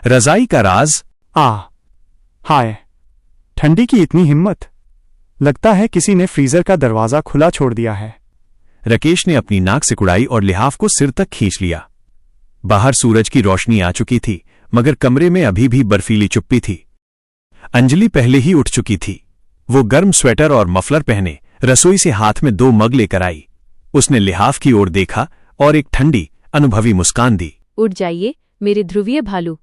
रजाई का राज। हाय, ठंडी की इतनी हिम्मत। लगता है किसी ने फ्रीजर का दरवाजा खुला छोड़ दिया है। राकेश ने अपनी नाक सिकुड़ाई और लिहाफ को सिर तक खींच लिया। बाहर सूरज की रोशनी आ चुकी थी, मगर कमरे में अभी भी बर्फीली चुप्पी थी। अंजलि पहले ही उठ चुकी थी। वो गर्म स्वेटर और मफलर पहने रसोई से हाथ में 2 मग लेकर आई। उसने लिहाफ की ओर देखा और एक ठंडी, अनुभवी मुस्कान दी। उठ जाइए मेरे ध्रुवीय भालू,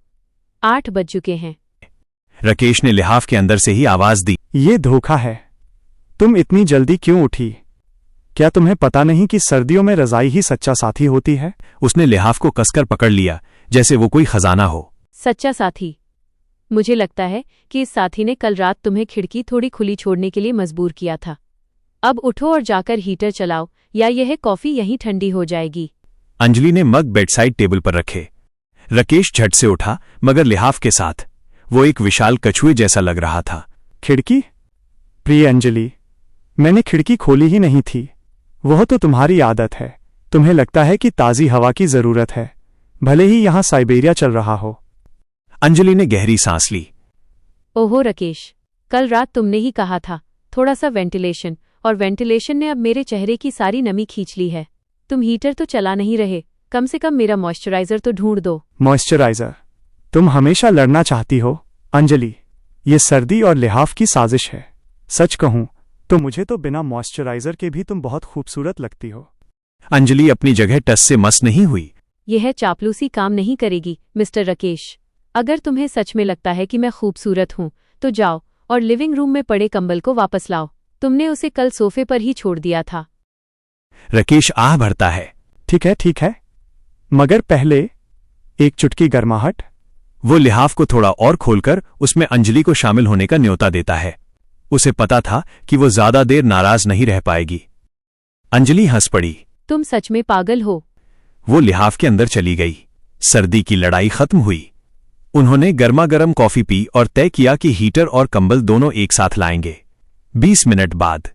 8 बज चुके हैं। राकेश ने लिहाफ के अंदर से ही आवाज दी। ये धोखा है। तुम इतनी जल्दी क्यों उठी? क्या तुम्हें पता नहीं कि सर्दियों में रजाई ही सच्चा साथी होती है? उसने लिहाफ को कसकर पकड़ लिया, जैसे वो कोई खजाना हो। सच्चा साथी? मुझे लगता है कि इस साथी ने कल रात तुम्हें खिड़की थोड़ी खुली छोड़ने के लिए मजबूर किया था। अब उठो और जाकर हीटर चलाओ, या यह कॉफी यहीं ठंडी हो जाएगी। अंजलि ने मग बेडसाइड टेबल पर रखे। राकेश झट से उठा, मगर लिहाफ के साथ वो एक विशाल कछुए जैसा लग रहा था। खिड़की? प्रिय अंजलि, मैंने खिड़की खोली ही नहीं थी। वह तो तुम्हारी आदत है। तुम्हें लगता है कि ताज़ी हवा की जरूरत है, भले ही यहां साइबेरिया चल रहा हो। अंजलि ने गहरी सांस ली। ओहो राकेश, कल रात तुमने ही कहा था थोड़ा सा वेंटिलेशन, और वेंटिलेशन ने अब मेरे चेहरे की सारी नमी खींच ली है। तुम हीटर तो चला नहीं रहे, कम से कम मेरा मॉइस्चराइजर तो ढूंढ दो। मॉइस्चराइजर? तुम हमेशा लड़ना चाहती हो अंजलि। ये सर्दी और लिहाफ की साजिश है। सच कहूं तो मुझे तो बिना मॉइस्चराइजर के भी तुम बहुत खूबसूरत लगती हो। अंजलि अपनी जगह टस से मस नहीं हुई। यह चापलूसी काम नहीं करेगी मिस्टर राकेश। अगर तुम्हें सच में लगता है कि मैं खूबसूरत हूं, तो जाओ और लिविंग रूम में पड़े कंबल को वापस लाओ। तुमने उसे कल सोफे पर ही छोड़ दिया था। राकेश आह भरता है। ठीक है, मगर पहले एक चुटकी गर्माहट। वो लिहाफ को थोड़ा और खोलकर उसमें अंजलि को शामिल होने का न्योता देता है। उसे पता था कि वो ज्यादा देर नाराज नहीं रह पाएगी। अंजलि हंस पड़ी। तुम सच में पागल हो। वो लिहाफ के अंदर चली गई। सर्दी की लड़ाई खत्म हुई। उन्होंने गर्मा गर्म कॉफी पी और तय किया कि हीटर और कंबल दोनों एक साथ लाएंगे। 20 मिनट बाद